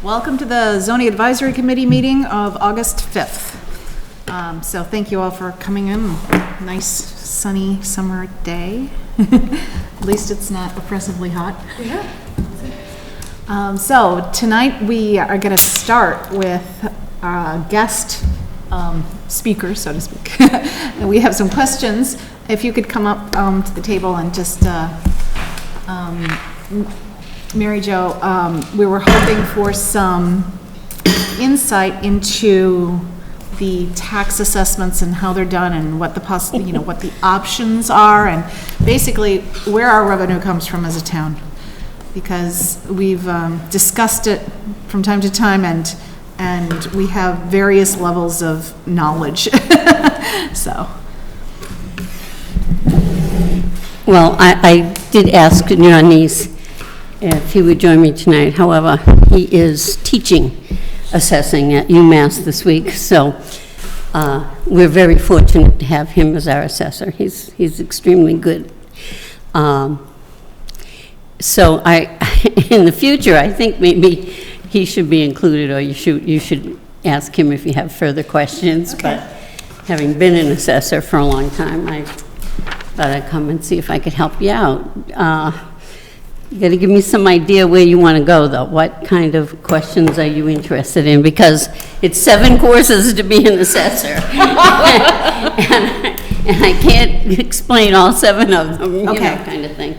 Welcome to the Zoning Advisory Committee meeting of August 5th. So thank you all for coming in. Nice sunny summer day. At least it's not oppressively hot. Yeah. So tonight we are going to start with guest speakers, so to speak. And we have some questions. If you could come up to the table and just Mary Jo, we were hoping for some insight into the tax assessments and how they're done and what the what the options are, and basically where our revenue comes from as a town, because we've discussed it from time to time, and we have various levels of knowledge. So. Well, I did ask Yanis if he would join me tonight. However, he is teaching assessing at UMass this week, so we're very fortunate to have him as our assessor. He's extremely good. So in the future, I think maybe he should be included, or you should ask him if you have further questions. Okay. But having been an assessor for a long time, I thought I'd come and see if I could help you out. You got to give me some idea where you want to go, though. What kind of questions are you interested in? Because it's 7 courses to be an assessor. and I can't explain all 7 of them, you know, kind of thing.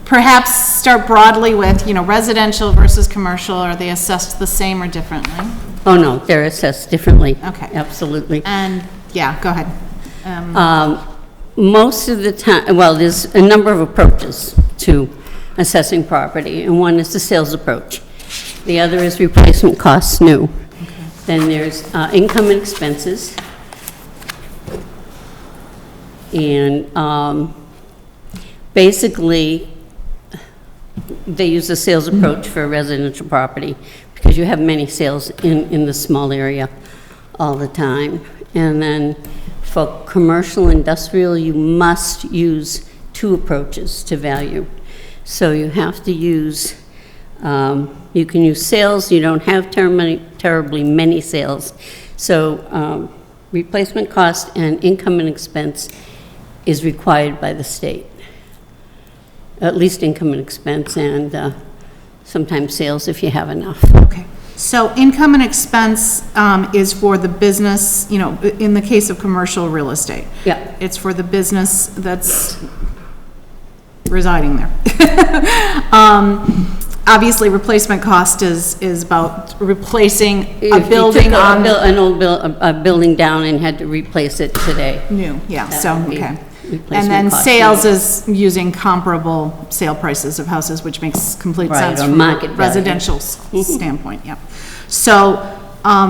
Perhaps start broadly with, residential versus commercial. Are they assessed the same or differently? Oh, no, they're assessed differently. Okay. Absolutely. And, yeah, go ahead. Most of the time, well, there's a number of approaches to assessing property, and one is the sales approach. The other is replacement costs new. Okay. Then there's income and expenses. And basically, they use the sales approach for a residential property because you have many sales in the small area all the time. And then for commercial industrial, you must use 2 approaches to value. So you have to use, you can use sales, you don't have terribly many sales. So replacement cost and income and expense is required by the state. At least income and expense, and sometimes sales if you have enough. Okay. So income and expense is for the business, in the case of commercial real estate. Yeah. It's for the business that's residing there. Obviously, replacement cost is about replacing a building on... an old building down and had to replace it today. New, yeah, so, okay. And then sales is using comparable sale prices of houses, which makes complete sense from a residential standpoint, yeah. So,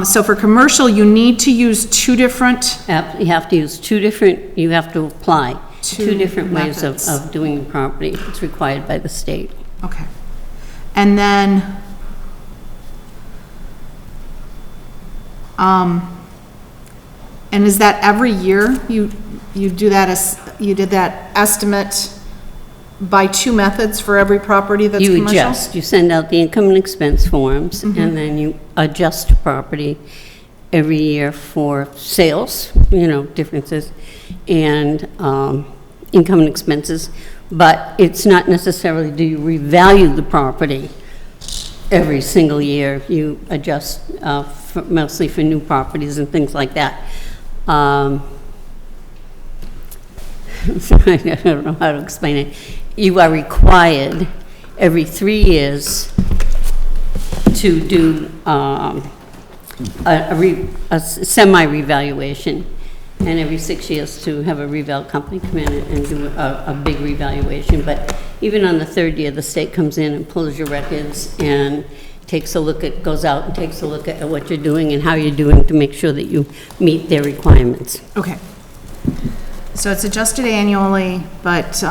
so for commercial, you need to use 2 different... You have to use 2 different, you have to apply 2 different ways of doing the property. It's required by the state. Okay. And then, and is that every year you do that, as you did that estimate by 2 methods for every property that's commercial? You adjust. You send out the income and expense forms, and then you adjust property every year for sales, differences, and income and expenses. But it's not necessarily do you revalue the property every single year. You adjust mostly for new properties and things like that. I don't know how to explain it. You are required every 3 years to do a semi-revaluation, and every 6 years to have a reval company come in and do a big revaluation. But even on the 3rd year, the state comes in and pulls your records and goes out and takes a look at what you're doing and how you're doing to make sure that you meet their requirements. Okay. So it's adjusted annually, but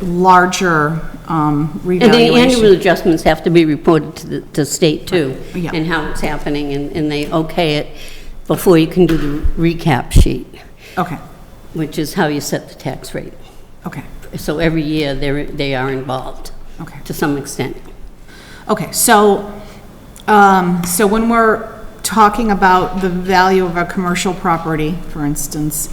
larger revaluation. And the annual adjustments have to be reported to state too, Yeah. and how it's happening, and they okay it before you can do the recap sheet. Okay. Which is how you set the tax rate. Okay. So every year they are involved. Okay. To some extent. Okay, so So when we're talking about the value of a commercial property, for instance,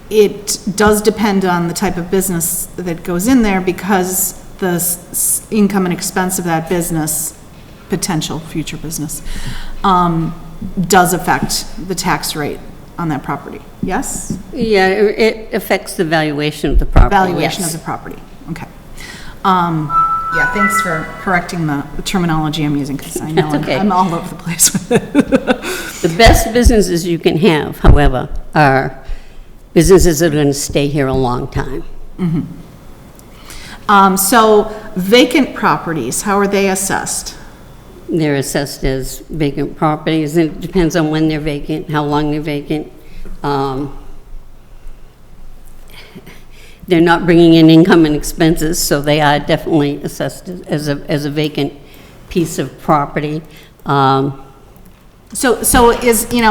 it does depend on the type of business that goes in there, because the income and expense of that business, potential future business, does affect the tax rate on that property, yes? Yeah, it affects the valuation of the property, Valuation of yes. the property, okay. Yeah, thanks for correcting the terminology I'm using, because I know That's okay. I'm all over the place with it. The best businesses you can have, however, are businesses that are going to stay here a long time. So vacant properties, how are they assessed? They're assessed as vacant properties, and it depends on when they're vacant, how long they're vacant. They're not bringing in income and expenses, so they are definitely assessed as a vacant piece of property. So is, They're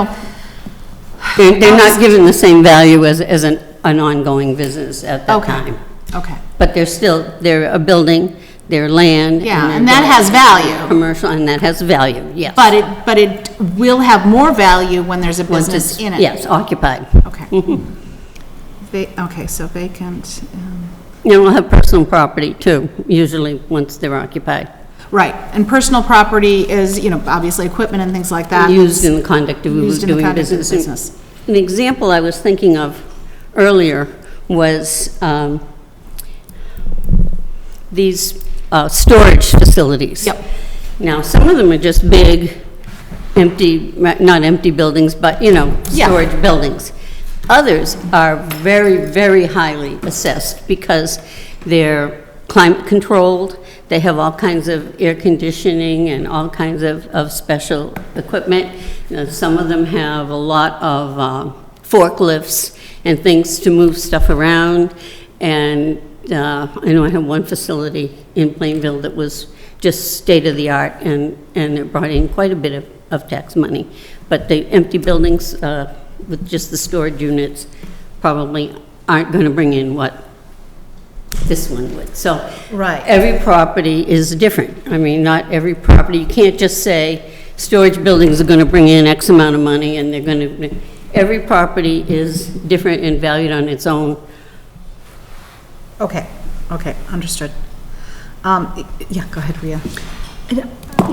not given the same value as an ongoing business at that okay, time. okay. But they're a building, they're land. Yeah, they're and that has value. Commercial, and that has value, yes. But it will have more value when there's a Once business it's- in it? Yes, occupied. Okay. Okay, so vacant, And we'll have personal property too, usually once they're occupied. right, and personal property is, obviously equipment and things like that. Used in the conduct of Used in the doing conduct of business. business. An example I was thinking of earlier was these storage facilities. Yep. Now, some of them are just big, empty, not empty buildings, but, Yeah. storage buildings. Others are very, very highly assessed because they're climate controlled, they have all kinds of air conditioning and all kinds of special equipment. Some of them have a lot of forklifts and things to move stuff around. And I know I have one facility in Plainville that was just state-of-the-art, and it brought in quite a bit of tax money. But the empty buildings with just the storage units probably aren't going to bring in what this one would. So Right. every property is different. I mean, not every property, you can't just say storage buildings are going to bring in X amount of money and they're going to, every property is different and valued on its own. Okay, understood. Yeah, go ahead, Rhea.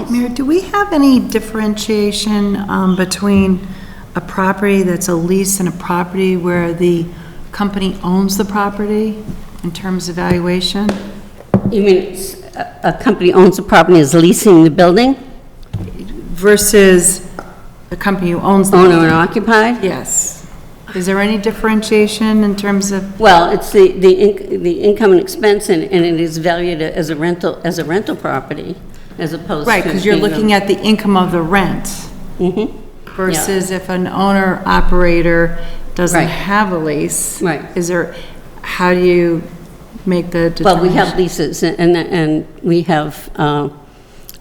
Mayor, do we have any differentiation between a property that's a lease and a property where the company owns the property in terms of valuation? You mean a company owns the property and is leasing the building? Versus the company who owns the Owner building? and occupied? Yes. Is there any differentiation in terms of, Well, it's the income and expense, and it is valued as a rental property, as opposed to... right, because you're looking at the income of the rent Mm-hmm, versus if an owner-operator doesn't Right. have a lease. Right. Is there, how do you make the determination? well, we have leases, and we have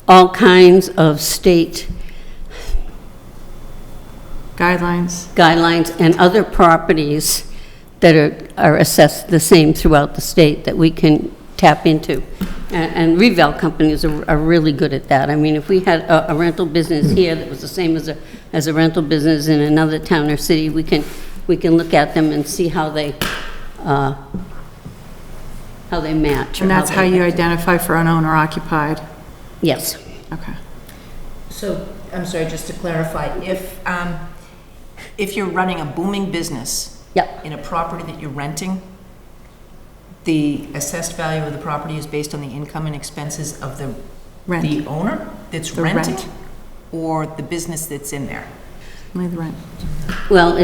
all kinds of state guidelines and other properties that are assessed the same throughout the state that we can tap into. And revale companies are really good at that. I mean, if we had a rental business here that was the same as a rental business in another town or city, we can look at them and see how they match. or And that's how they- you identify for an owner-occupied? Yes. Okay. So, I'm sorry, just to clarify, if you're running a booming business Yep. in a property that you're renting, the assessed value of the property is based on the income and expenses of the Rent, owner that's The renting? rent. Or the business that's in there? only the rent. Well,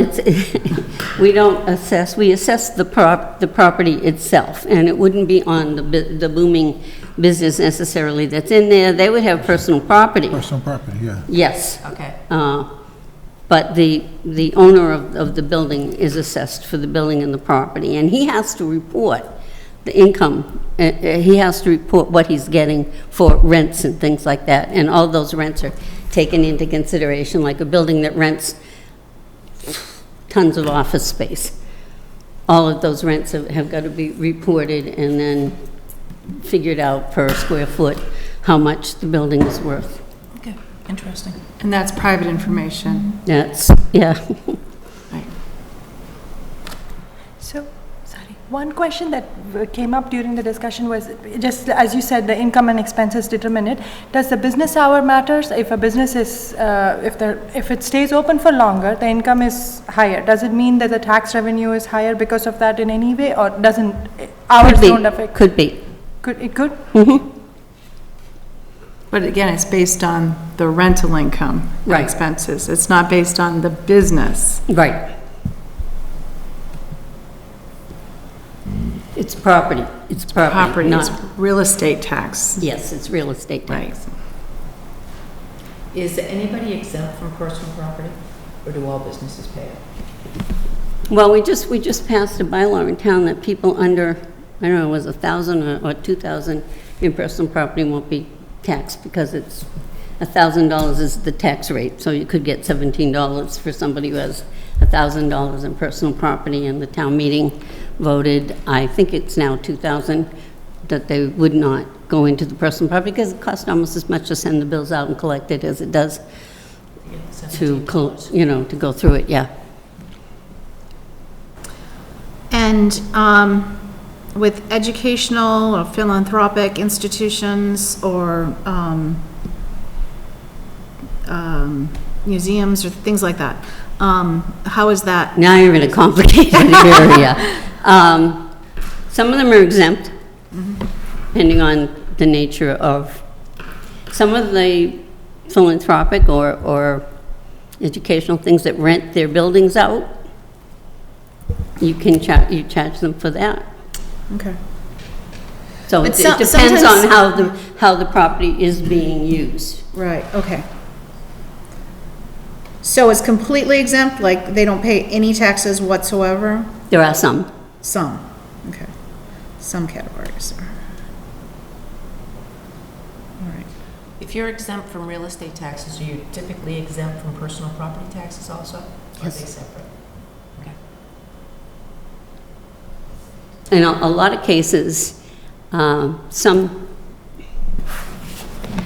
we don't assess, we assess the property itself, and it wouldn't be on the booming business necessarily that's in there. They would have personal property, Personal property, yeah. yes. Okay. But the owner of the building is assessed for the building and the property, and he has to report the income. He has to report what he's getting for rents and things like that, and all those rents are taken into consideration, like a building that rents tons of office space. All of those rents have got to be reported and then figured out per square foot how much the building is worth. Interesting. And that's private information. That's, yeah. So, sorry, one question that came up during the discussion was, just as you said, the income and expenses determine it. Does the business hour matters? If a business is, if it stays open for longer, the income is higher. Does it mean that the tax revenue is higher because of that in any way, or doesn't, hours Could be, don't affect? Could be. It could? But again, it's based on the rental income and Right. expenses. It's not based on the business. Right. It's property. It's property, Property is not, real estate tax. yes, it's real estate Right. tax. Is anybody exempt from personal property, or do all businesses pay it? Well, we just passed a bylaw in town that people under, I don't know, it was 1,000 or 2,000 in personal property won't be taxed because it's $1,000 is the tax rate. So you could get $17 for somebody who has $1,000 in personal property, and the town meeting voted, I think it's now 2,000, that they would not go into the personal property because it costs almost as much to send the bills out and collect it as it does to, to go through it, yeah. And with educational or philanthropic institutions or museums or things like that, how is that? Now you're in a complicated area. Some of them are exempt, depending on the nature of, some of the philanthropic or educational things that rent their buildings out, you can you charge them for that. Okay. So But it some- depends on sometimes- how the property is being used. Right, okay. So it's completely exempt, like they don't pay any taxes whatsoever? There are some. Some, okay. Some categories are. All right. If you're exempt from real estate taxes, are you typically exempt from personal property taxes also? Or are Yes. they separate? Okay. In a lot of cases, some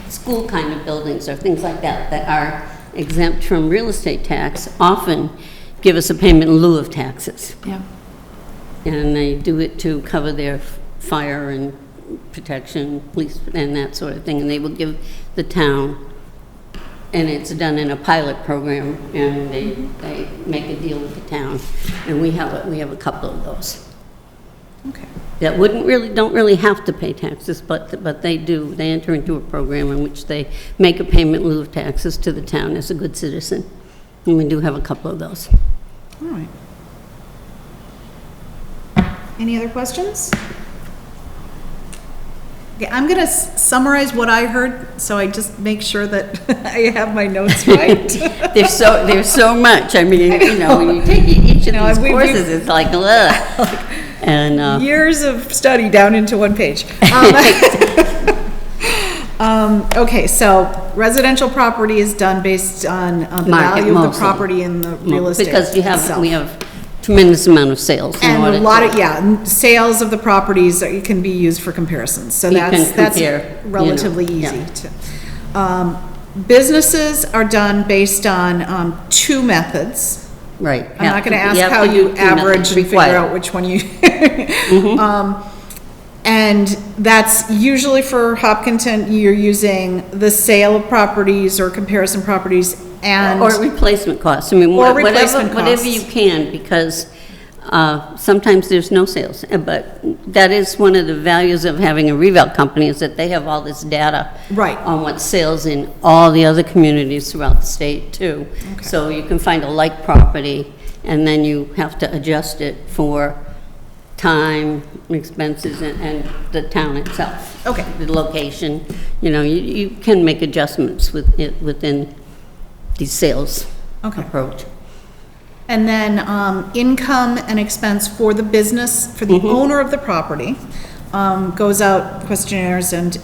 school kind of buildings or things like that that are exempt from real estate tax often give us a payment in lieu of taxes. Yeah. And they do it to cover their fire and protection, police, and that sort of thing. And they will give the town, and it's done in a pilot program, and they make a deal with the town. And we have a couple of those. Okay. That don't really have to pay taxes, but they do. They enter into a program in which they make a payment in lieu of taxes to the town as a good citizen. And we do have a couple of those. All right. Any other questions? Okay, I'm going to summarize what I heard, so I just make sure that I have my notes right. There's so much. I mean, when you take each of No, these we- courses, it's like, ugh. And Years of study down into one page. Okay, so residential property is done based on the Market value of the mostly. property and the real estate because itself. we have tremendous amount of sales. in And order a lot to- of, sales of the properties that can be used for comparisons, so You can that's compare, relatively yeah. easy to. Businesses are done based on two methods. Right. I'm not gonna ask have how to you do two average methods and figure required. out which one you. And that's usually for Hopkinton, you're using the sale of properties or comparison properties and. Or replacement costs. I mean, Or whatever replacement whatever costs. you can, because sometimes there's no sales. But that is one of the values of having a revale company, is that they have all this data Right. on what sells in all the other communities throughout the state, too. Okay. So you can find a like property, and then you have to adjust it for time, expenses, and the town itself. Okay. The location, you can make adjustments within the sales Okay. approach. And then, income and expense for the business, for the owner of the property, goes out questionnaires and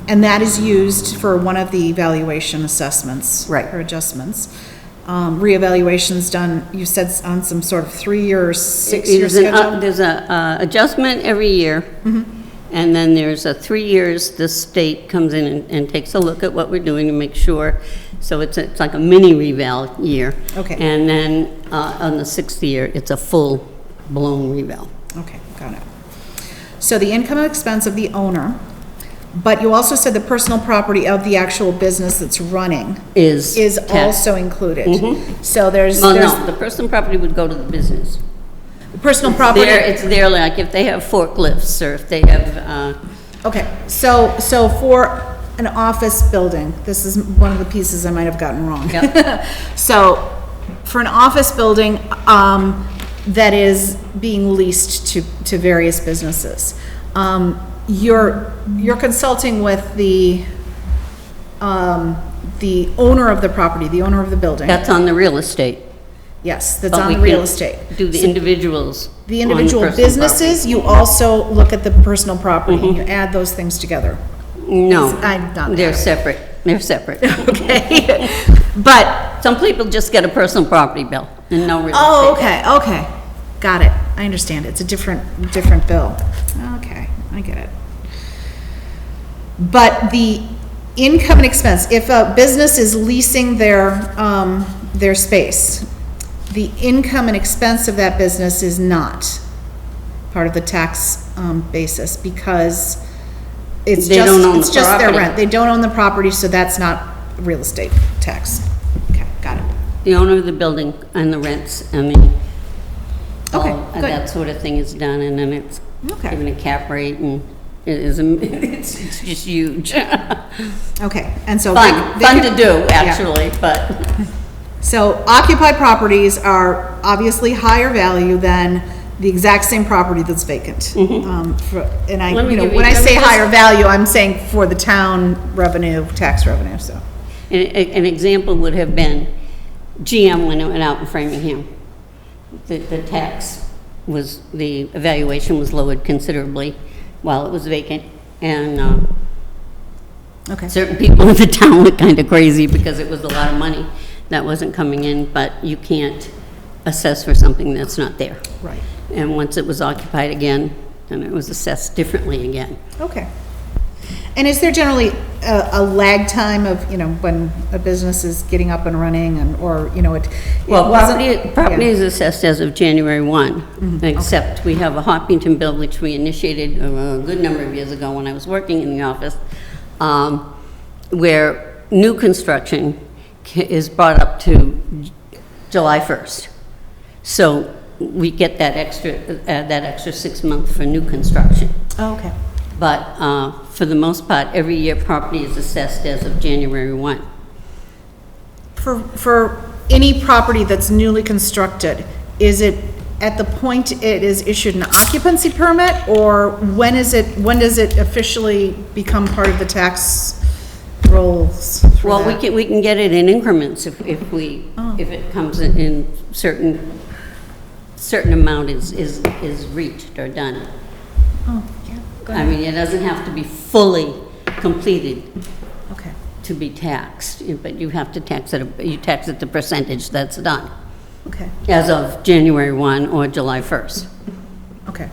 that is used for one of the valuation assessments. Right. Or adjustments. Reevaluation's done, you said on some sort of 3-year or 6-year schedule? There's a adjustment every year, And then there's a 3 years, the state comes in and takes a look at what we're doing to make sure. So it's like a mini reval year. Okay. And then on the 6th year, it's a full-blown reval. Okay, got it. So the income and expense of the owner, but you also said the personal property of the actual business that's running Is taxed. also included. So there's, Well, no, the personal property would go to the business. personal property. It's there, like if they have forklifts or if they have, Okay, so for an office building, this is one of the pieces I might have gotten wrong. Yep. So, for an office building, that is being leased to various businesses, you're consulting with the owner of the property, the owner of the building. that's on the real estate. Yes, that's But on we the real can't estate. Do the individuals. The on individual personal businesses, you also look at the personal property, and you add those things together. property. No. I've done They're that. separate. They're separate. Okay, but Some people just get a personal property bill and no real estate. oh, okay, got it. I understand. It's a different bill. Okay, I get it. But the income and expense, if a business is leasing their space, the income and expense of that business is not part of the tax basis because it's They don't own it's the just their property. rent. They don't own the property, so that's not real estate tax. Okay, got it. The owner of the building and the rents and the, Okay, all of good. that sort of thing is done, and then it's Okay. given a cap rate, and it is, it's just huge. Okay, and so. Fun to do, Yeah. actually, but So occupied properties are obviously higher value than the exact same property that's vacant. And I, Let me you know, give you- when I let me say just- higher value, I'm saying for the town revenue, tax revenue, so. an example would have been GM when it went out in Framingham. The tax was, the evaluation was lowered considerably while it was vacant, and Okay, certain people in the town were kind of crazy because it was a lot of money that wasn't coming in, but you can't assess for something that's not there. right, And once it was occupied again, then it was assessed differently again. okay. And is there generally a lag time of, you know, when a business is getting up and running and, or, you know, it Well, wasn't- property yeah. is assessed as of January 1, except we have a Hopkinton bill, which we initiated a good number of years ago when I was working in the office, where new construction is brought up to July 1st. So we get that extra 6 months for new construction. Oh, okay. But for the most part, every year property is assessed as of January 1. For any property that's newly constructed, is it at the point it is issued an occupancy permit, or when does it officially become part of the tax rolls for Well, that? we can get it in increments if it comes in certain amount is reached or done. Oh, yeah, go I ahead. mean, it doesn't have to be fully completed Okay, to be taxed, but you have to tax it, you tax it the percentage that's done, okay, as of January 1 or July 1st. okay.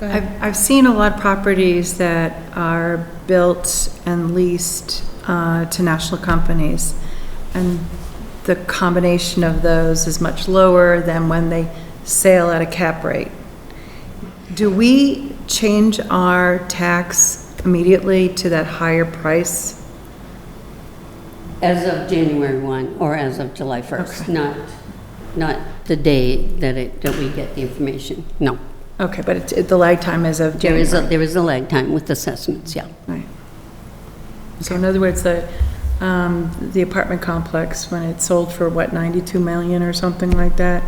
Go ahead. I've seen a lot of properties that are built and leased to national companies, and the combination of those is much lower than when they sale at a cap rate. Do we change our tax immediately to that higher price? As of January 1 or as of July 1st, not the day that we get the information, no. Okay, but the lag time is of There January. is a lag time with assessments, yeah. Right. So in other words, the apartment complex, when it sold for, what, 92 million or something like that,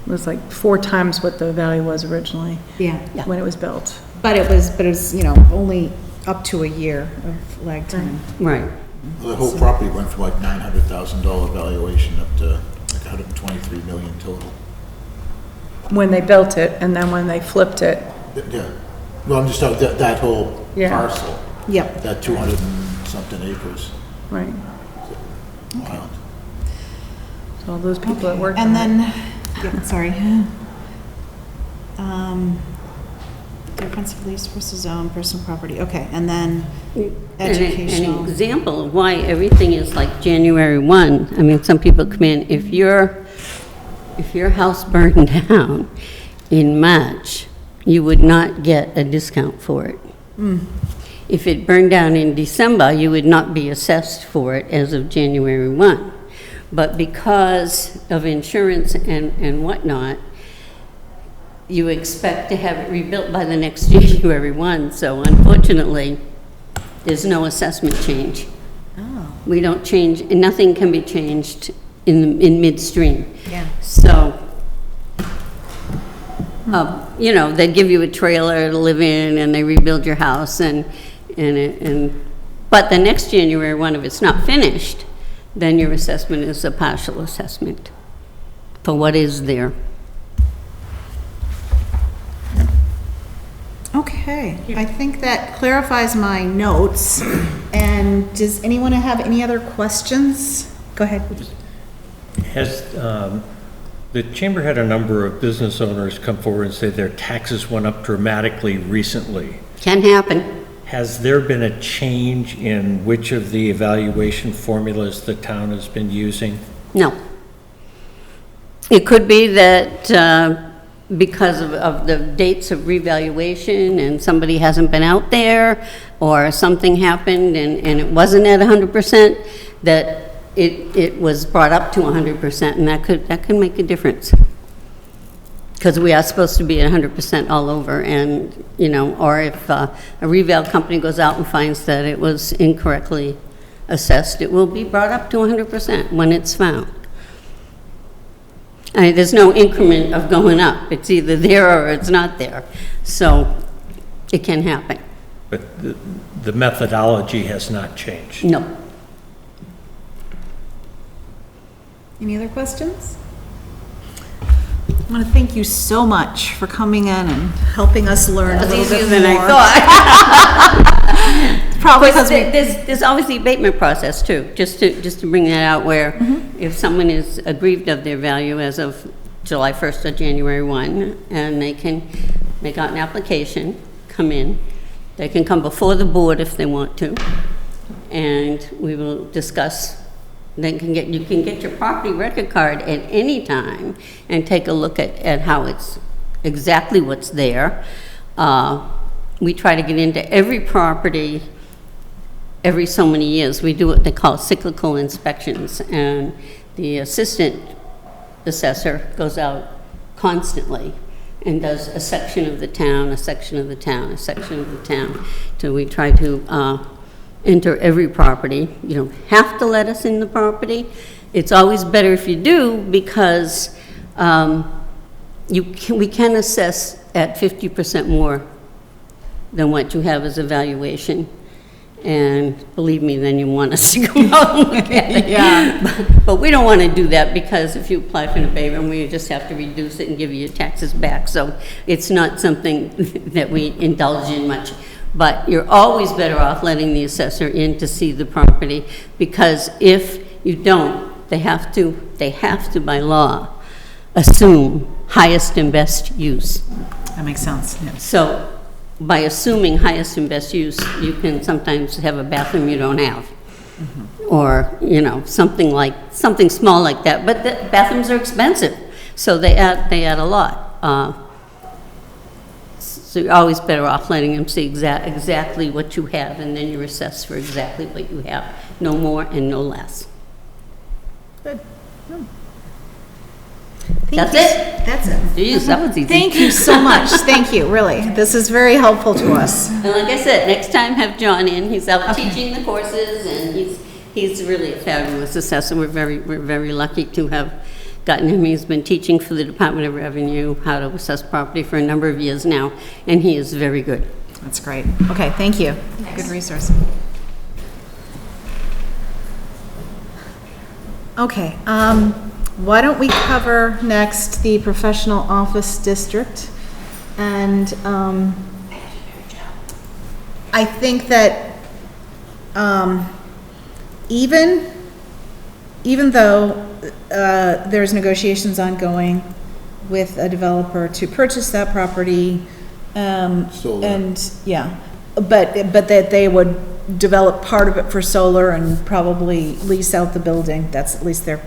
was like 4 times what the value was originally Yeah, when it was built. but it was, you know, only up to a year of lag time. Right. Well, the whole property went from like $900,000 valuation up to like 123 million total. When they built it, and then when they flipped it. Yeah. Well, I'm just talking, that whole Yeah. parcel, Yep, that 200 and something acres. Right. Wild. So all those people that worked on and it. then, yeah, sorry. Difference of lease versus own personal property, okay, and then An educational. example of why everything is like January 1, I mean, some people come in, if your house burned down in March, you would not get a discount for it. If it burned down in December, you would not be assessed for it as of January 1. But because of insurance and whatnot, you expect to have it rebuilt by the next January 1, so unfortunately, there's no assessment change. Oh, We don't change, and nothing can be changed in midstream. yeah. So, you know, they give you a trailer to live in, and they rebuild your house, but the next January 1, if it's not finished, then your assessment is a partial assessment for what is there. Okay, I think that clarifies my notes. And does anyone have any other questions? Go ahead. Has, the chamber had a number of business owners come forward and say their taxes went up dramatically recently. Can happen. Has there been a change in which of the evaluation formulas the town has been using? No. It could be that because of the dates of revaluation and somebody hasn't been out there, or something happened and it wasn't at 100%, that it was brought up to 100%, and that could make a difference. Because we are supposed to be at 100% all over, and, you know, or if a reval company goes out and finds that it was incorrectly assessed, it will be brought up to 100% when it's found. I mean, there's no increment of going up. It's either there or it's not there. So it can happen. But the methodology has not changed. No. Any other questions? I want to thank you so much for coming in and helping us learn a That's little easier bit than I more. thought. Probably because we, There's always the abatement process too, just to bring that out, where if someone is aggrieved of their value as of July 1st or January 1, and they can make out an application, come in, they can come before the board if they want to, and we will discuss. You can get your property record card at any time and take a look at how it's, exactly what's there. We try to get into every property every so many years. We do what they call cyclical inspections, and the assistant assessor goes out constantly and does a section of the town, a section of the town, a section of the town. So we try to enter every property. You don't have to let us in the property. It's always better if you do, because we can assess at 50% more than what you have as a valuation. And believe me, then you want us to come out and look at it. Yeah. But we don't want to do that, because if you apply for an abatement, we just have to reduce it and give you your taxes back. So it's not something that we indulge in much. But you're always better off letting the assessor in to see the property, because if you don't, they have to by law assume highest and best use. that makes sense. So by assuming highest and best use, you can sometimes have a bathroom you don't have. Or, you know, something small like that. But the bathrooms are expensive, so they add a lot. So you're always better off letting them see exactly what you have, and then you're assessed for exactly what you have, no more and no less. Good. That's it? That's it. Jeez, that was easy. Thank you so much. Thank you, really. This is very helpful to us. And like I said, next time have John in. He's out teaching the courses, and he's really a fabulous assessor. We're very lucky to have gotten him. He's been teaching for the Department of Revenue how to assess property for a number of years now, and he is very good. That's great. Okay, thank you. Good resource. Okay, why don't we cover next the professional office district? And I think that even though there's negotiations ongoing with a developer to purchase that property, Solar. And, yeah, but that they would develop part of it for solar and probably lease out the building. That's at least their,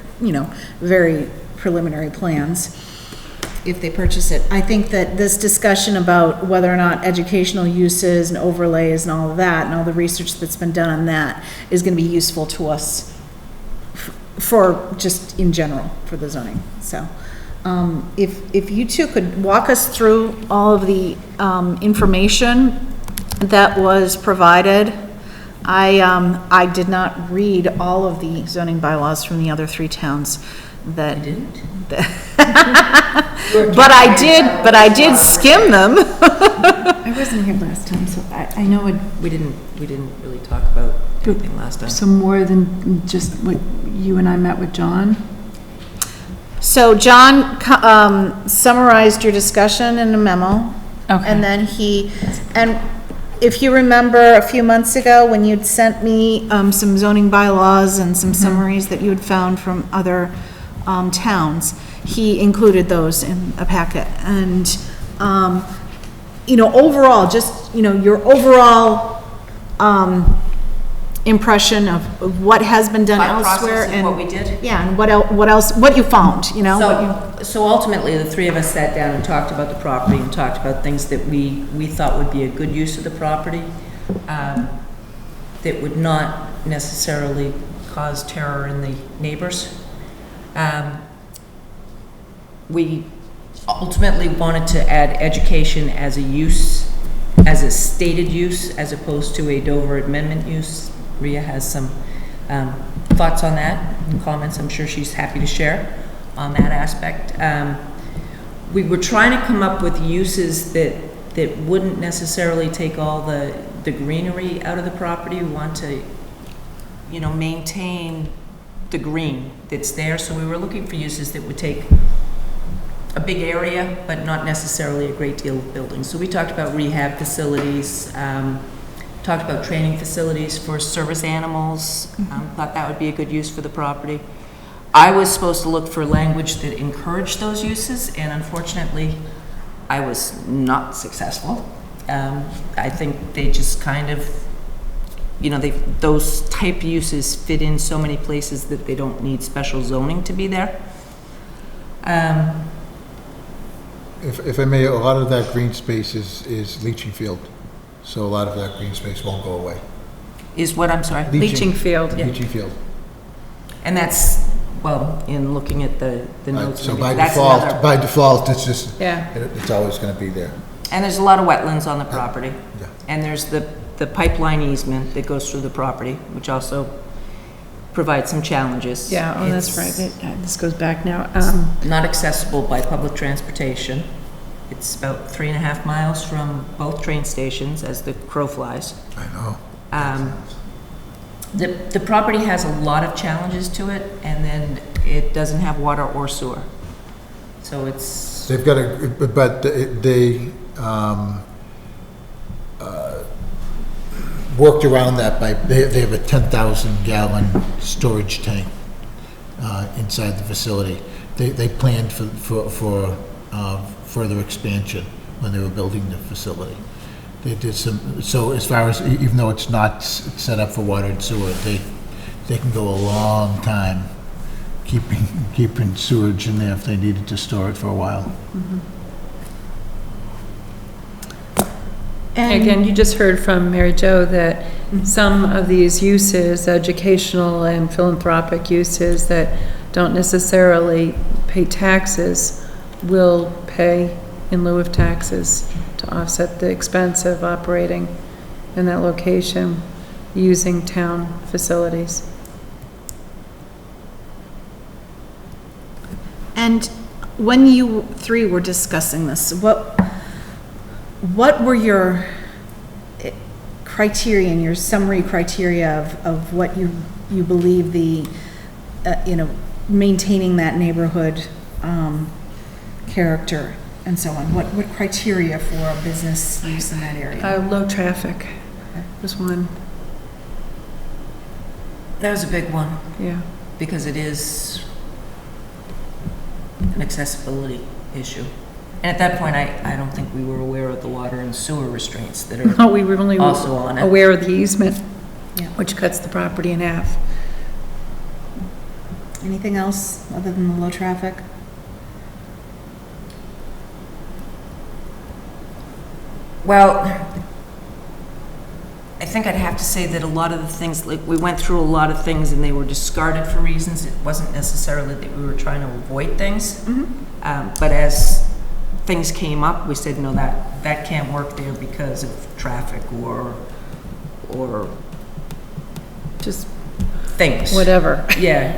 very preliminary plans, if they purchase it. I think that this discussion about whether or not educational uses and overlays and all of that, and all the research that's been done on that, is gonna be useful to us for just in general, for the zoning, so. If you two could walk us through all of the information that was provided. I did not read all of the zoning bylaws from the other 3 towns that. You didn't? But I did skim them. I wasn't here last time, so I know it, We didn't really talk about anything last time. so more than just what you and I met with John? So John summarized your discussion in a memo. Okay. And then and if you remember a few months ago when you'd sent me some zoning bylaws and some summaries that you had found from other towns, he included those in a packet. And, overall, just, your overall impression of what has been done Thought elsewhere. process of what we did? Yeah, and what you found, So ultimately, the 3 of us sat down and talked about the property and talked about things that we thought would be a good use of the property, that would not necessarily cause terror in the neighbors. We ultimately wanted to add education as a use, as a stated use, as opposed to a Dover amendment use. Rhea has some thoughts on that and comments I'm sure she's happy to share on that aspect. We were trying to come up with uses that wouldn't necessarily take all the greenery out of the property. We want to, maintain the green that's there. So we were looking for uses that would take a big area, but not necessarily a great deal of buildings. So we talked about rehab facilities, talked about training facilities for service animals, thought that would be a good use for the property. I was supposed to look for language that encouraged those uses, and unfortunately, I was not successful. I think they just kind of, those type uses fit in so many places that they don't need special zoning to be there. If I may, a lot of that green space is leaching field, so a lot of that green space won't go away. Is what, I'm sorry? Leaching field. Leaching field. And that's, well, in looking at the notes. So by that's default, another- it's just, Yeah. it's always gonna be there. And there's a lot of wetlands on the property. Yeah. And there's the pipeline easement that goes through the property, which also provides some challenges. Yeah, oh, that's It's right. This goes back now. Not accessible by public transportation. It's about 3.5 miles from both train stations as the crow flies. I know. The property has a lot of challenges to it, and then it doesn't have water or sewer. So it's, They've got but they worked around that by, they have a 10,000 gallon storage tank inside the facility. They planned for further expansion when they were building the facility. They did so as far as, even though it's not set up for water and sewer, they can go a long time keeping sewage in there if they needed to store it for a while. And Again, you just heard from Mary Jo that some of these uses, educational and philanthropic uses that don't necessarily pay taxes, will pay in lieu of taxes to offset the expense of operating in that location using town facilities. And when you 3 were discussing this, what were your criteria and your summary criteria of what you believe the, maintaining that neighborhood character and so on? What criteria for a business use in that area? Low traffic was one, that was a big one, yeah. because it is an accessibility issue. And at that point, I don't think we were aware of the water and sewer restraints that are No, we were only also on it. aware of the easement, Yeah. which cuts the property in half. Anything else other than the low traffic? Well, I think I'd have to say that a lot of the things, like, we went through a lot of things and they were discarded for reasons. It wasn't necessarily that we were trying to avoid things. But as things came up, we said, no, that can't work there because of traffic or Just things. whatever. Yeah.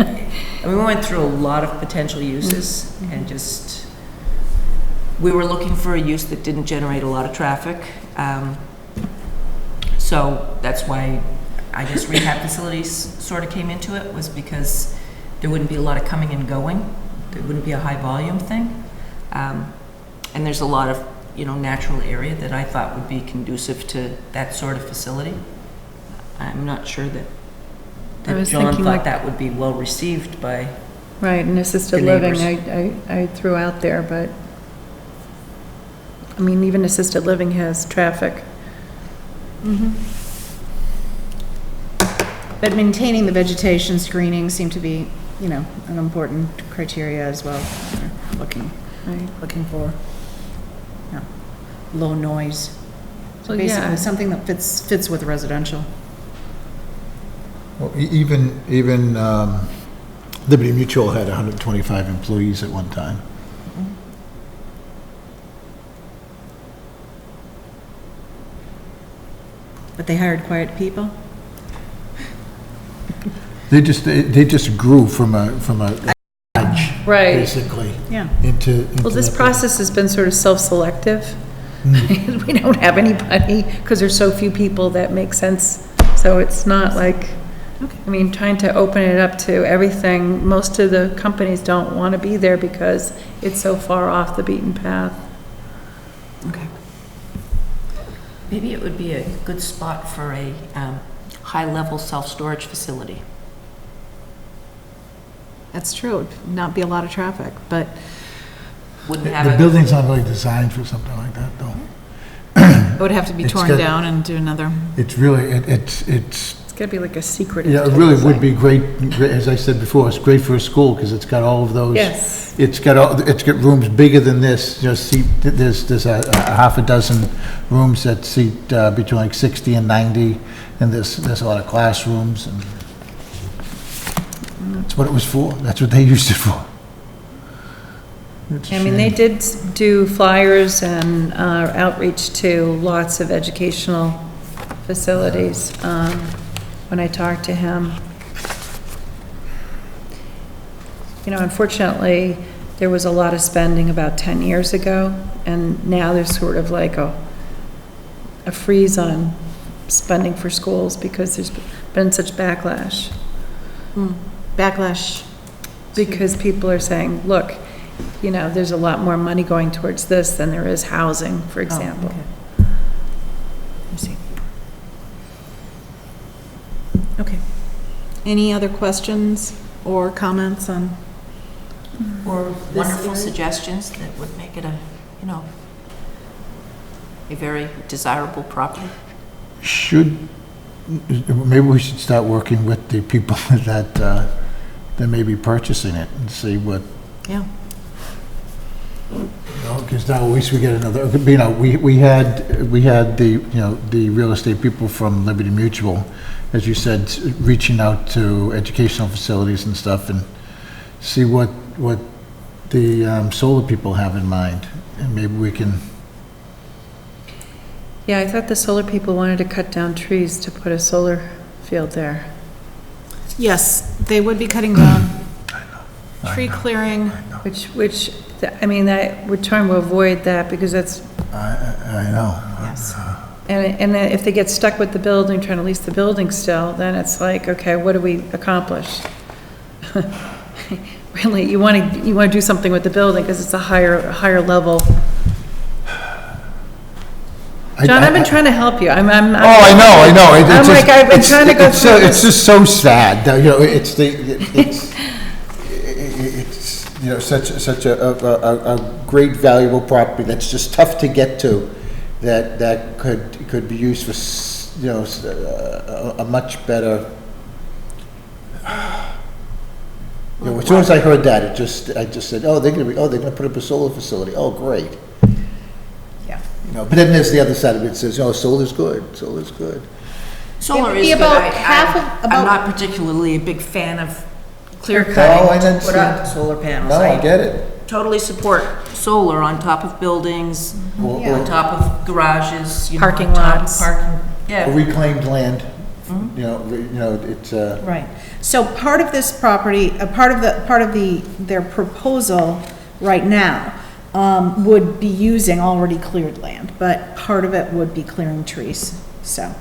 And we went through a lot of potential uses and just, we were looking for a use that didn't generate a lot of traffic. So that's why I guess rehab facilities sort of came into it, was because there wouldn't be a lot of coming and going. There wouldn't be a high volume thing. And there's a lot of, natural area that I thought would be conducive to that sort of facility. I'm not sure I that was John thinking thought like- that would be well received by, Right, and assisted The living, neighbors. I threw out there, but, I mean, even assisted living has traffic. But maintaining the vegetation screening seemed to be, an important criteria as well. We're looking for, low noise. So Well, yeah. basically, something that fits with residential. Well, even Liberty Mutual had 125 employees at one time. But they hired quiet people? They just grew from a edge, Right. basically, Yeah. into Well, this that- process has been sort of self-selective. We don't have anybody, because there's so few people that make sense. So it's not like, I mean, trying to open it up to everything, most of the companies don't want to be there because it's so far off the beaten path. Okay. maybe it would be a good spot for a high-level self-storage facility. That's true. It'd not be a lot of traffic, but Wouldn't have The a, building's not really designed for something like that, though. it would have to be It's torn got- down and do another. It's really, it's, It's got to be like a secret. yeah, it really would be great, as I said before, it's great for a school, because it's got all of those. Yes. It's got rooms bigger than this, there's a half a dozen rooms that seat between like 60 and 90, and there's a lot of classrooms, and that's what it was for, that's what they used it for. It's a I mean, they shame. did do flyers and outreach to lots of educational facilities when I talked to him. Unfortunately, there was a lot of spending about 10 years ago, and now there's sort of like a freeze on spending for schools because there's been such backlash. Backlash. Because people are saying, look, there's a lot more money going towards this than there is housing, for example. I see. Okay. Any other questions or comments on? or wonderful suggestions that would make it a very desirable property. Maybe we should start working with the people that may be purchasing it and see what, Yeah. because now at least we get another, we had the real estate people from Liberty Mutual, as you said, reaching out to educational facilities and stuff and see what the solar people have in mind, and maybe we can, Yeah, I thought the solar people wanted to cut down trees to put a solar field there. Yes, they would be cutting down tree clearing. Which, I mean, that, we're trying to avoid that because that's, I know. Yes. and then if they get stuck with the building, trying to lease the building still, then it's like, okay, what do we accomplish? Really, you want to do something with the building because it's a higher level. John, I've been trying to help you. Oh, I know. I'm like, I've been trying to go through It's this. just so sad, that, you know, such a great valuable property that's just tough to get to, that could be used for, you know, a much better, you know, as soon as I heard that, I just said, they're gonna put up a solar facility, oh, great. Yeah. You know, but then there's the other side of it, says, solar's good, solar's good. Solar It'd is be good. about half of- I'm about- not particularly a big fan of clear Oh, I cutting to understand. put up solar panels. No, I get it. Totally support solar on top of buildings, Or- on top of garages, you know, Parking on top of lots. parking. Or Yeah, reclaimed land, you know, it's, Right. So part of this property, part of their proposal right now, would be using already cleared land, but part of it would be clearing trees. So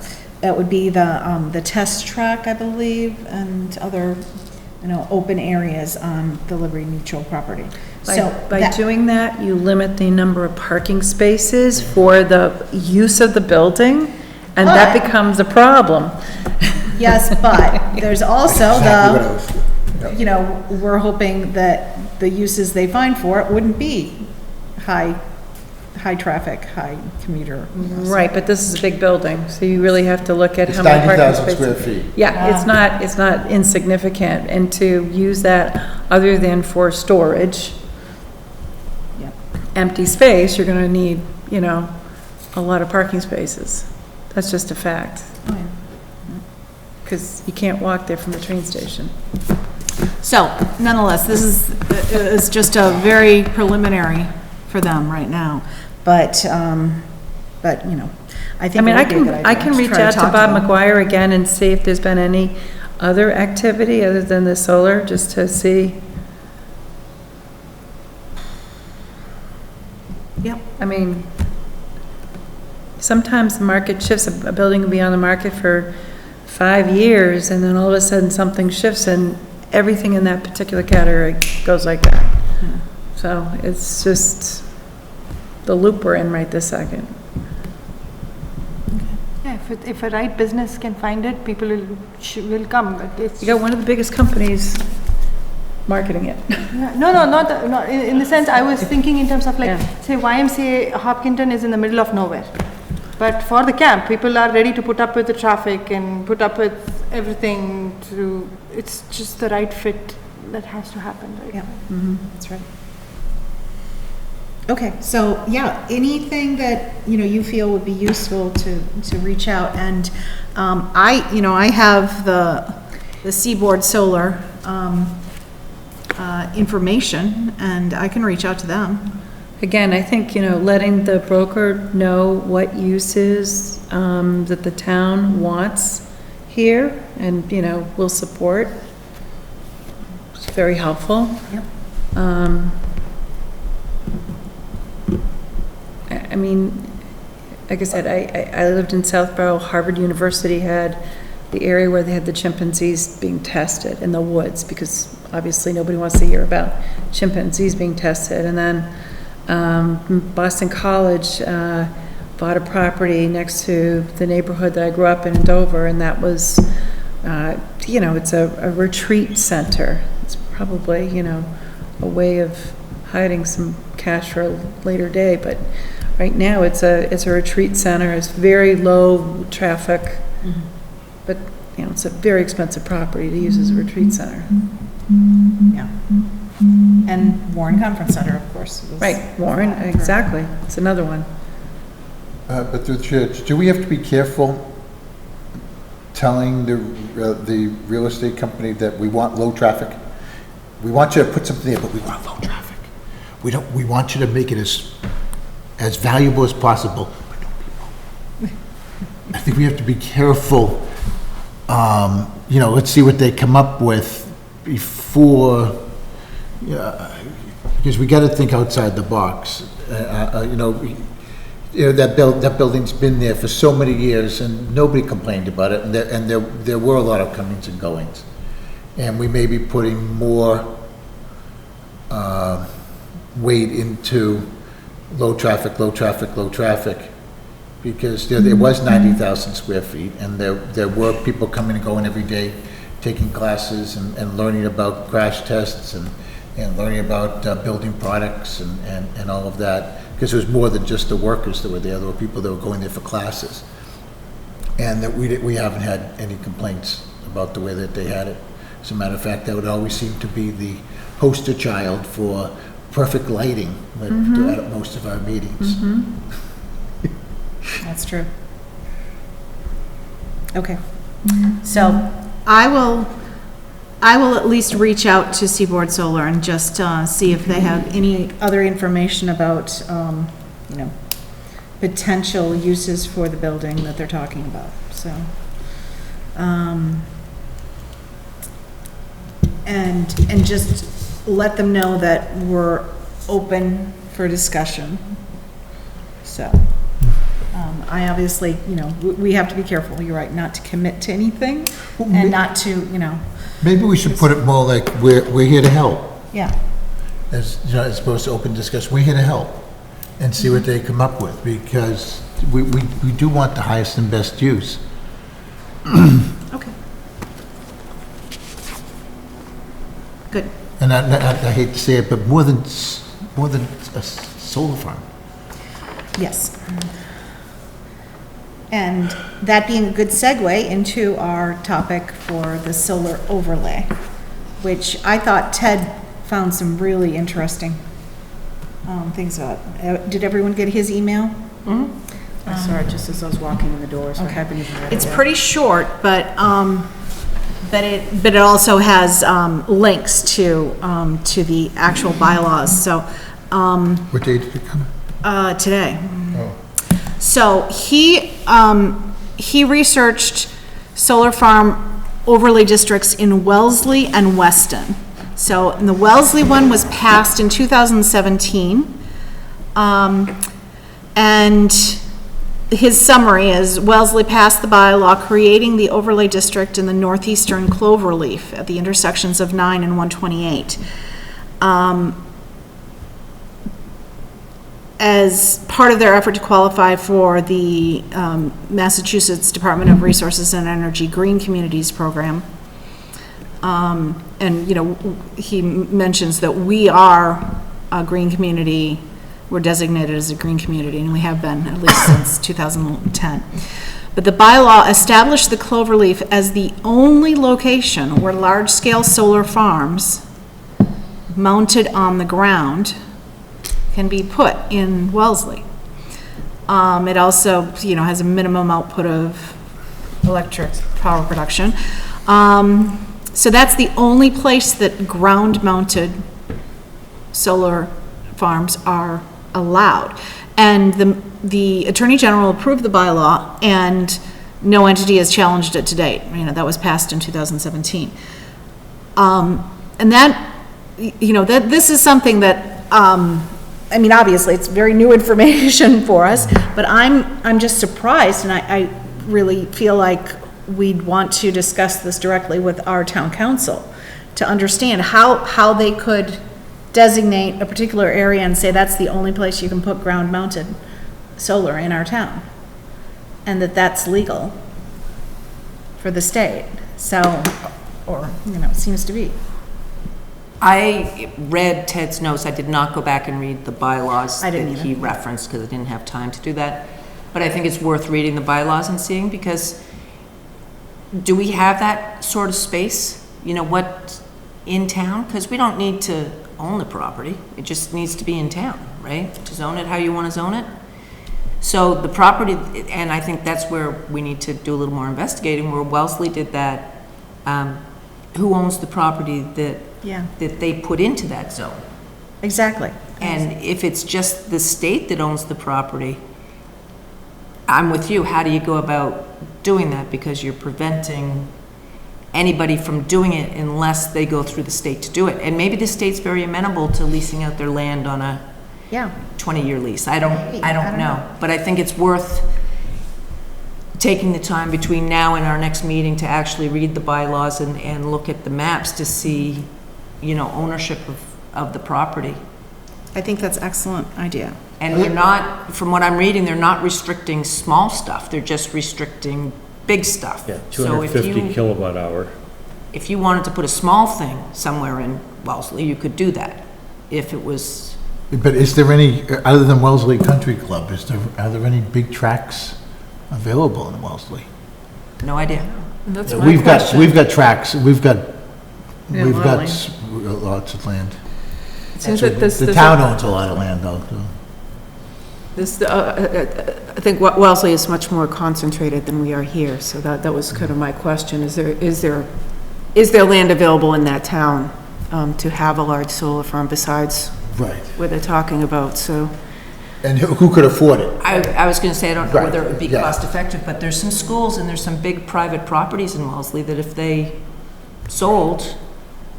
that would be the test track, I believe, and other, open areas on the Liberty Mutual property. So By that- doing that, you limit the number of parking spaces for the use of the building, and that But- becomes a problem. Yes, but there's also exactly what I was, we're hoping that the uses they find for it wouldn't be high traffic, high commuter. Right, but this is a big building, so you really have to look at it's how many parking 90,000 square spaces. feet. Yeah, it's not insignificant, and to use that other than for storage, Yep. empty space, you're gonna need, a lot of parking spaces. That's just a fact, Oh, yeah. because you can't walk there from the train station. So nonetheless, this is just a very preliminary for them right now, but, I think I it mean, would be a good I idea can reach try to out to talk Bob them. McGuire again and see if there's been any other activity other than the solar, just to see. Yep. I mean, sometimes the market shifts, a building can be on the market for 5 years, and then all of a sudden something shifts and everything in that particular category goes like that. So it's just the loop we're in right this second. Yeah, if a right business can find it, people will come, but it's. You got one of the biggest companies marketing it. No, not, in the sense, I was thinking in terms of like, Yeah. say YMCA Hopkinton is in the middle of nowhere. But for the camp, people are ready to put up with the traffic and put up with everything it's just the right fit that has to happen, right? Yeah, that's right. Okay, so, yeah, anything that, you feel would be useful to reach out, and, I have the Seaboard Solar, information, and I can reach out to them. Again, I think, letting the broker know what uses that the town wants here and, will support. It's very helpful. Yep. I mean, like I said, I lived in Southborough. Harvard University had the area where they had the chimpanzees being tested in the woods, because obviously nobody wants to hear about chimpanzees being tested. And then Boston College bought a property next to the neighborhood that I grew up in Dover, and that was, it's a retreat center. It's probably, a way of hiding some cash for a later day, but right now it's a retreat center. It's very low traffic, but, it's a very expensive property to use as a retreat center. Yeah. And Warren Conference Center, of course. was- Right, Warren, exactly. It's another one. But through the chair, do we have to be careful telling the real estate company that we want low traffic? We want you to put something there, but we want low traffic. We want you to make it as valuable as possible, but don't be low. I think we have to be careful, let's see what they come up with before, because we got to think outside the box. That building's been there for so many years, and nobody complained about it, and there were a lot of comings and goings. And we may be putting more weight into low traffic, because there was 90,000 square feet, and there were people coming and going every day, taking classes and learning about crash tests and learning about building products and all of that, because there was more than just the workers that were there were people that were going there for classes. And that we haven't had any complaints about the way that they had it. As a matter of fact, that would always seem to be the poster child for perfect lighting at most of our meetings. That's true. Okay. So I will at least reach out to Seaboard Solar and just see if they have any other information about, potential uses for the building that they're talking about, so. And just let them know that we're open for discussion, so. I obviously, we have to be careful, you're right, not to commit to anything and not to, Maybe we should put it more like, we're here to help, yeah, as opposed to open discussion. We're here to help and see what they come up with, because we do want the highest and best use. okay. Good. And I hate to say it, but more than a solar farm. Yes. And that being a good segue into our topic for the solar overlay, which I thought Ted found some really interesting things about. Did everyone get his email? I saw it just as I was walking in the door, so I haven't even read it It's yet. pretty short, but it also has links to the actual bylaws, so. What day did it come? Today. Oh. So he researched solar farm overlay districts in Wellesley and Weston. So and the Wellesley one was passed in 2017. And his summary is Wellesley passed the bylaw creating the overlay district in the northeastern cloverleaf at the intersections of 9 and 128. As part of their effort to qualify for the Massachusetts Department of Resources and Energy Green Communities Program. And, he mentions that we are a green community, we're designated as a green community, and we have been at least since 2010. But the bylaw established the Cloverleaf as the only location where large-scale solar farms mounted on the ground can be put in Wellesley. It also, has a minimum output of electric power production. So that's the only place that ground-mounted solar farms are allowed. And the Attorney General approved the bylaw, and no entity has challenged it to date. That was passed in 2017. And that, this is something that, obviously, it's very new information for us, but I'm just surprised, and I really feel like we'd want to discuss this directly with our town council to understand how they could designate a particular area and say that's the only place you can put ground-mounted solar in our town, and that's legal for the state. So, or, it seems to be. I read Ted's notes. I did not go back and read the bylaws I that didn't he referenced because I didn't have time to do that. But I think it's worth reading the bylaws and seeing, because do we have that sort of space? What in town? Because we don't need to own the property. It just needs to be in town, right? To zone it how you want to zone it. So the property, and I think that's where we need to do a little more investigating, where Wellesley did that. Who owns the property that they put into that zone? Exactly. And if it's just the state that owns the property, I'm with you. How do you go about doing that? Because you're preventing anybody from doing it unless they go through the state to do it. And maybe the state's very amenable to leasing out their land on a 20-year lease. I don't know. But I think it's worth taking the time between now and our next meeting to actually read the bylaws and look at the maps to see, ownership of the property. I think that's an excellent idea. And they're not, from what I'm reading, they're not restricting small stuff. They're just restricting big stuff. Yeah, So if 250 you- kilowatt hour. if you wanted to put a small thing somewhere in Wellesley, you could do that. If it was, But is there any, other than Wellesley Country Club, are there any big tracks available in Wellesley? no idea. That's Yeah, my We've question. got tracks, we've got Lovely. lots of land. It seems that this, The town owns a lot of land though, so. This, I think Wellesley is much more concentrated than we are here, so that was kind of my question. Is there land available in that town to have a large solar farm besides Right. what they're talking about, so. And who could afford it? I was going to say, I don't know Right, whether it would be yeah. cost effective, but there's some schools and there's some big private properties in Wellesley that if they sold,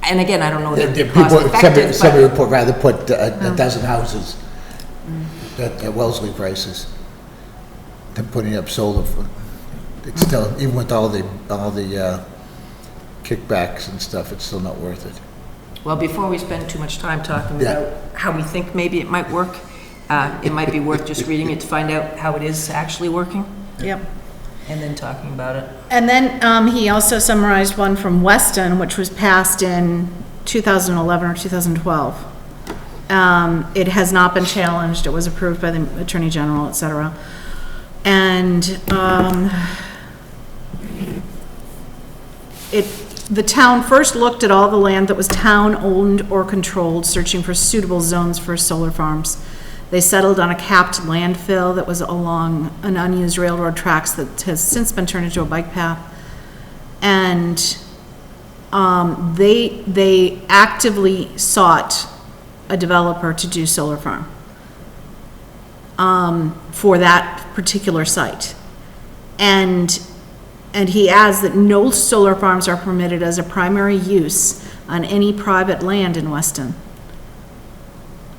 and again, I don't know whether they're cost effective, Somebody but would rather put a dozen houses at Wellesley prices than putting up solar. It's still, even with all the kickbacks and stuff, it's still not worth it. well, before we spend too much time talking Yeah. about how we think maybe it might work, it might be worth just reading it to find out how it is actually working Yep. and then talking about it. And then he also summarized one from Weston, which was passed in 2011 or 2012. It has not been challenged. It was approved by the Attorney General, et cetera. And the town first looked at all the land that was town-owned or controlled, searching for suitable zones for solar farms. They settled on a capped landfill that was along an unused railroad tracks that has since been turned into a bike path. And they actively sought a developer to do solar farm for that particular site. And he adds that no solar farms are permitted as a primary use on any private land in Weston.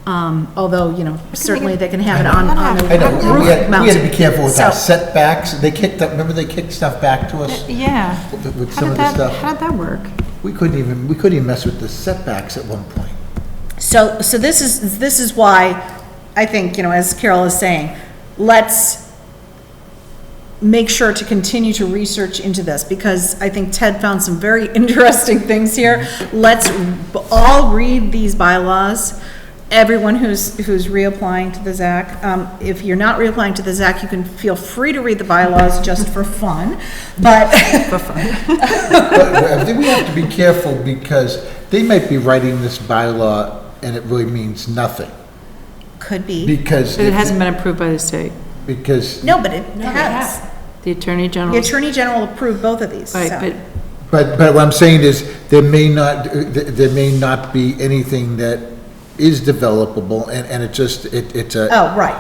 Although, certainly they can have it on the I know, roof we had to mounted. be careful with our So- setbacks. They kicked up, remember they kicked stuff back to us Yeah. with some of the stuff? How did that work? We couldn't even mess with the setbacks at one point. So this is why I think, as Carol is saying, let's make sure to continue to research into this, because I think Ted found some very interesting things here. Let's all read these bylaws. Everyone who's reapplying to the ZAC, if you're not reapplying to the ZAC, you can feel free to read the bylaws just for fun, but. But I think we have to be careful because they might be writing this bylaw and it really means nothing. Could be. Because. But it hasn't been approved by the state. Because, No, but it has. The Attorney The General. Attorney General approved both of these, Right, so. but but what I'm saying is, there may not be anything that is developable and it just, it's a. Oh, right.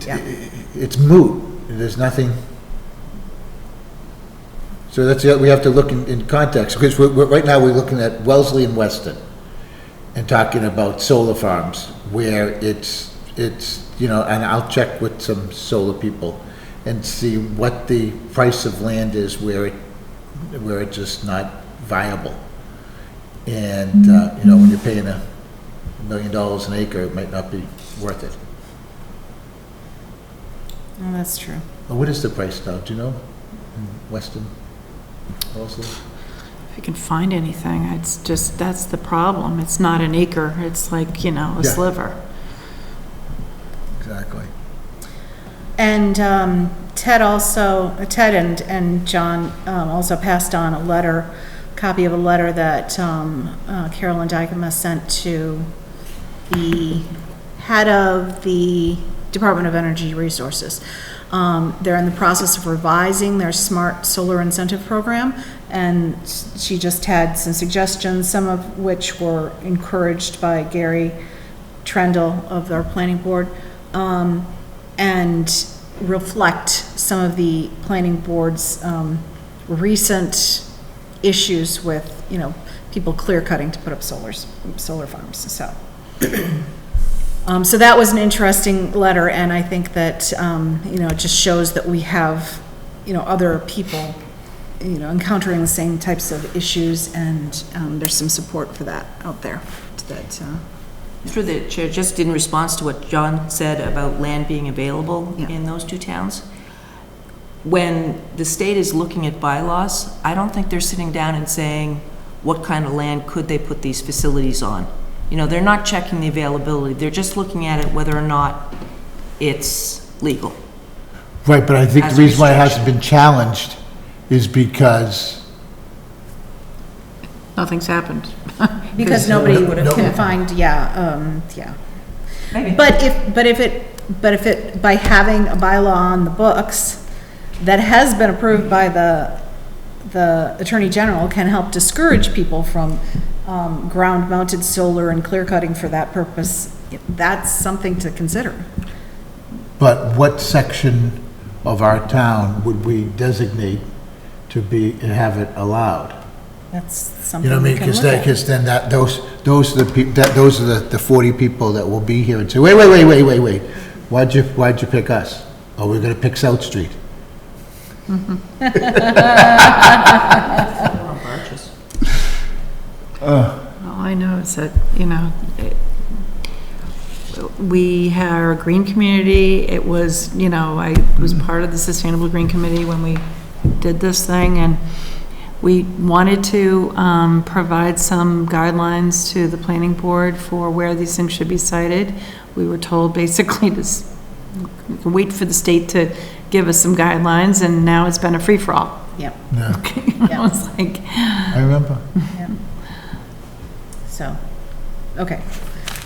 Yeah. It's moot. There's nothing. So that's, we have to look in context, because right now we're looking at Wellesley and Weston and talking about solar farms where it's, and I'll check with some solar people and see what the price of land is where it's just not viable. And, when you're paying $1 million an acre, it might not be worth it. Oh, that's true. Well, what is the price now, do you know, in Weston, Wellesley? If you can find anything, it's just, that's the problem. It's not an acre, it's like, a Yeah. sliver. Exactly. And Ted and John also passed on a copy of a letter that Carolyn Dykema sent to the head of the Department of Energy Resources. They're in the process of revising their Smart Solar Incentive Program, and she just had some suggestions, some of which were encouraged by Gary Trendle of our planning board, and reflect some of the planning board's recent issues with, people clear cutting to put up solar farms, so. So that was an interesting letter, and I think that, it just shows that we have, other people, encountering the same types of issues, and there's some support for that out there. Through the chair, just in response to what John said about land being available Yeah. in those two towns, when the state is looking at bylaws, I don't think they're sitting down and saying, what kind of land could they put these facilities on. You know, they're not checking the availability, they're just looking at it whether or not it's legal. Right, but I think As the a reason why it hasn't restriction. been challenged is because, Nothing's happened. Because nobody would have No. confined, yeah. Maybe. But if it, by having a bylaw on the books that has been approved by the Attorney General, can help discourage people from ground-mounted solar and clear cutting for that purpose, that's something to consider. but what section of our town would we designate to have it allowed? That's You something know what I we mean? can look at. Because then those are the 40 people that will be here and say, wait. Why'd you pick us? Oh, we're gonna pick South Street. All I know is that, we are a green community. It was, I was part of the Sustainable Green Committee when we did this thing, and we wanted to provide some guidelines to the planning board for where these things should be cited. We were told basically to wait for the state to give us some guidelines, and now it's been a free-for-all. Yep, Yeah, I was like, I remember. so, okay.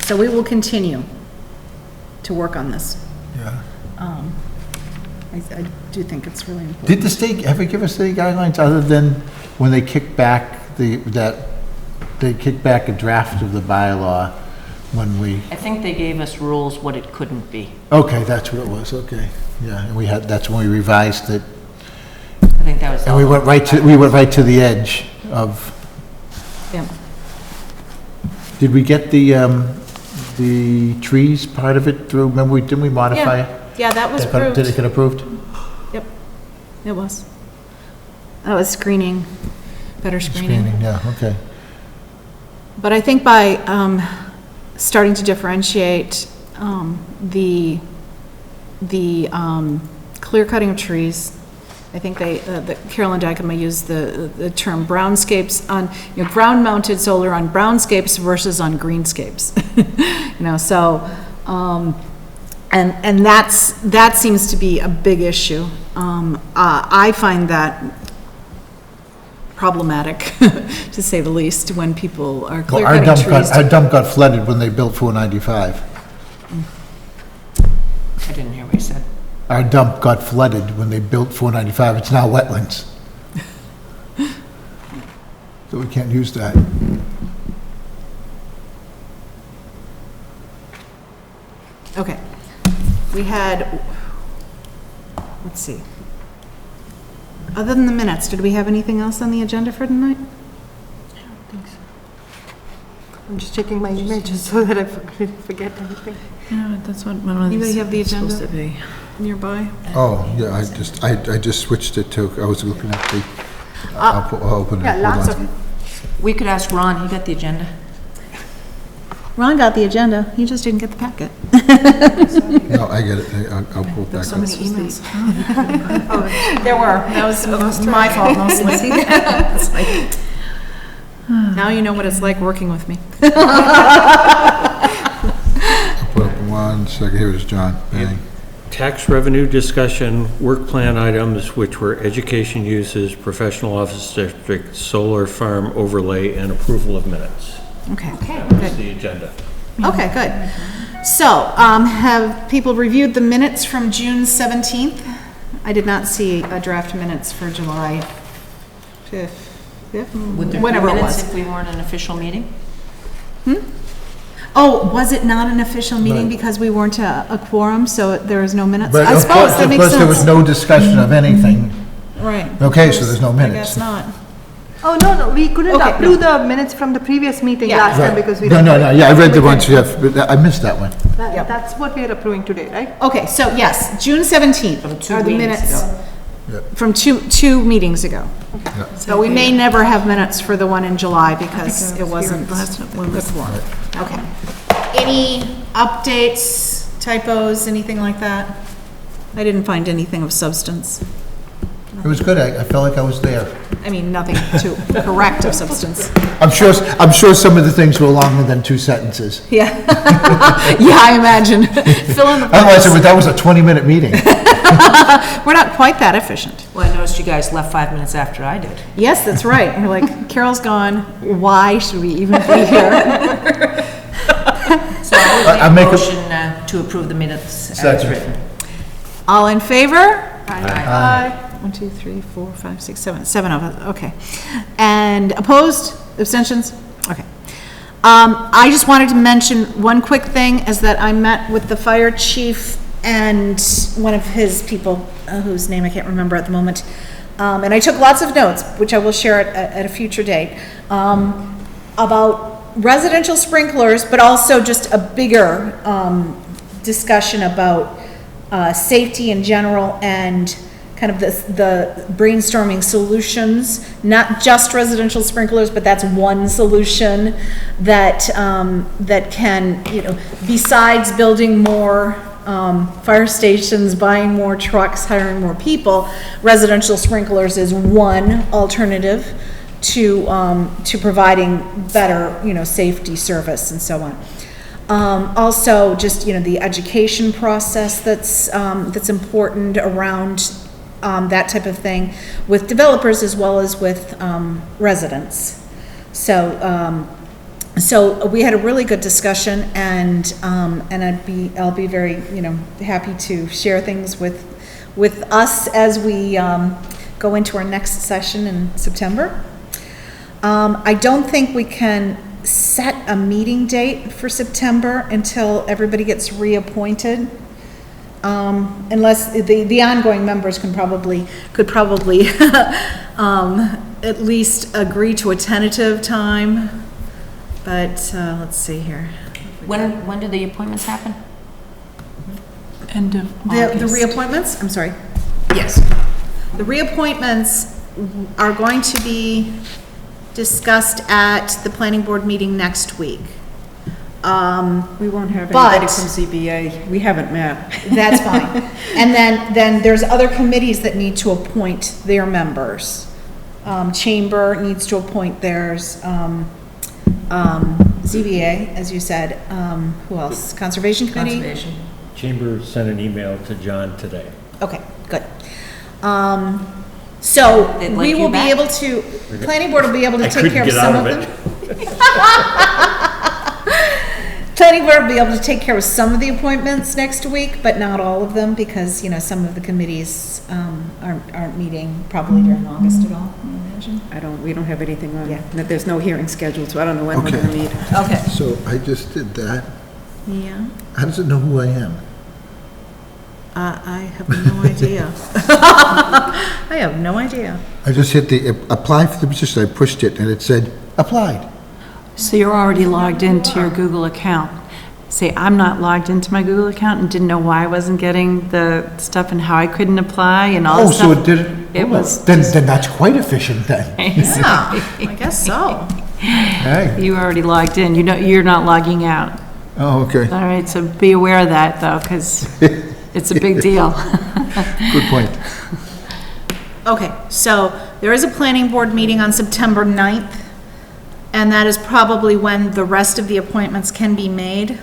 So we will continue to work on this. Yeah. I do think it's really important. Did the state ever give us any guidelines other than when they kicked back they kicked back a draft of the bylaw when we, I think they gave us rules what it couldn't be. okay, that's what it was, okay. Yeah, and that's when we revised it. I think that was. And we went right to the edge of. Yeah. Did we get the trees part of it through? Remember, didn't we modify it? Yeah, that was Did it get approved? Yep, it was. That was screening, better screening. Yeah, okay. But I think by starting to differentiate the clear cutting of trees, I think Carolyn Dykema used the term brownscapes on, ground-mounted solar on brownscapes versus on greenscapes. So, and that seems to be a big issue. I find that problematic, to say the least, when people are clear Well, cutting trees. our dump got flooded when they built 495. I didn't hear what you said. Our dump got flooded when they built 495. It's now wetlands. So we can't use that. Okay. We had, let's see. Other than the minutes, did we have anything else on the agenda for tonight? I'm just checking my email just so that I forget anything. that's what one of these Anybody have the is supposed agenda? to be. Nearby? Oh, yeah, I just switched it to, I was looking at the, I'll open it. Yeah, Hold lots on. of, We could ask Ron, he got the agenda. Ron got the agenda, he just didn't get the packet. No, I get it. I'll pull it back So up. many emails. There were, that was my fault mostly. It's like, now you know what it's like working with me. I'll put up 1 second. Here is John. Bang. Tax revenue discussion, work plan items, which were education uses, professional office district, solar farm overlay, and approval of minutes. Okay, That's good. the agenda. Okay, good. So, have people reviewed the minutes from June 17th? I did not see a draft minutes for July 5th, Would there be whenever it minutes was. if we weren't an official meeting? Oh, was it not an official meeting Right. because we weren't a quorum, so there was no minutes? But I of suppose course, that makes sense. there was no discussion of anything. Right. Okay, so there's no I minutes. guess not. Oh, no, we couldn't Okay, approve the minutes from the previous meeting Yeah. last time Right. because we. No, didn't- yeah, I read the ones you have, but I missed that one. Yep. That's what we are approving today, right? Okay, so yes, June 17th From 2 are the meetings minutes ago. from two meetings ago. So we may never have minutes for the one in July because it wasn't last one the was- quorum. Okay. Any updates, typos, anything like that? I didn't find anything of substance. It was good. I felt like I was there. I mean, nothing to correct of substance. I'm sure some of the things were longer than 2 sentences. Yeah. Yeah, I imagine. Fill in the Otherwise, blanks. that was a 20-minute meeting. We're not quite that efficient. Well, I noticed you guys left 5 minutes after I did. Yes, that's right. We're like, Carol's gone. Why should we even be here? So I I would make make a a- motion to approve the minutes as Second. written. All in favor? Aye. 1, 2, 3, 4, 5, 6, 7. 7 of us, okay. And opposed? Abstentions? Okay. I just wanted to mention one quick thing, is that I met with the fire chief and one of his people, whose name I can't remember at the moment. And I took lots of notes, which I will share at a future date, about residential sprinklers, but also just a bigger discussion about safety in general and kind of the brainstorming solutions, not just residential sprinklers, but that's one solution that, that can, you know, besides building more fire stations, buying more trucks, hiring more people, residential sprinklers is one alternative to providing better, you know, safety service and so on. Also, just, you know, the education process that's important around that type of thing with developers as well as with residents. So we had a really good discussion, and I'll be very, you know, happy to share things with us as we go into our next session in September. I don't think we can set a meeting date for September until everybody gets reappointed. Unless the ongoing members could probably at least agree to a tentative time. But let's see here. When do the appointments happen? End of The August. reappointments, I'm sorry. Yes. The reappointments are going to be discussed at the planning board meeting next week. We won't have But- anybody from ZBA. We haven't met. That's fine. And then there's other committees that need to appoint their members. Chamber needs to appoint theirs. ZBA, as you said. Who else? Conservation Committee? Conservation. Chamber sent an email to John today. Okay, good. So They'd like we you will be back? able to, planning board will be able to I take care couldn't of get some out of of them. it. Planning board will be able to take care of some of the appointments next week, but not all of them, because, you know, some of the committees aren't meeting probably during August at all, I imagine. We don't have anything on, Yeah. there's no hearing scheduled, so I don't know when we're Okay. gonna meet. Okay. So I just did that. Yeah, How does it know who I am? I have no idea. I have no idea. I just hit the apply for the position. I pushed it, and it said, applied. So you're already logged into your Google account. See, I'm not logged into my Google account and didn't know why I wasn't getting the stuff and how I couldn't apply and all Oh, this so stuff. it did it? It was Then that's quite efficient then. Yeah, I guess so. Hey, You already logged in. You know, you're not logging out. oh, okay, All right, so be aware of that, though, because it's a big deal. good point. Okay, so there is a planning board meeting on September 9th, and that is probably when the rest of the appointments can be made.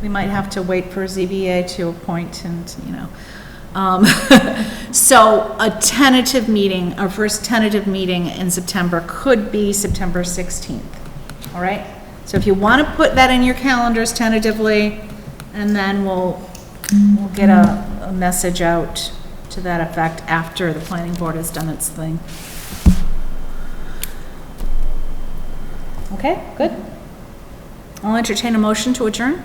We might have to wait for ZBA to appoint and, you know. So a tentative meeting, our first tentative meeting in September could be September 16th, all right? So if you want to put that in your calendars tentatively, and then we'll get a message out to that effect after the planning board has done its thing. Okay, good. I'll entertain a motion to adjourn.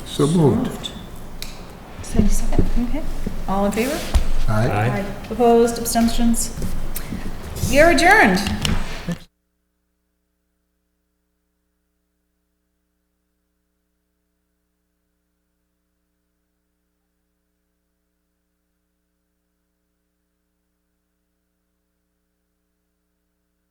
So moved. Second, okay. All in favor? All right. Aye. Opposed, abstentions? You're adjourned.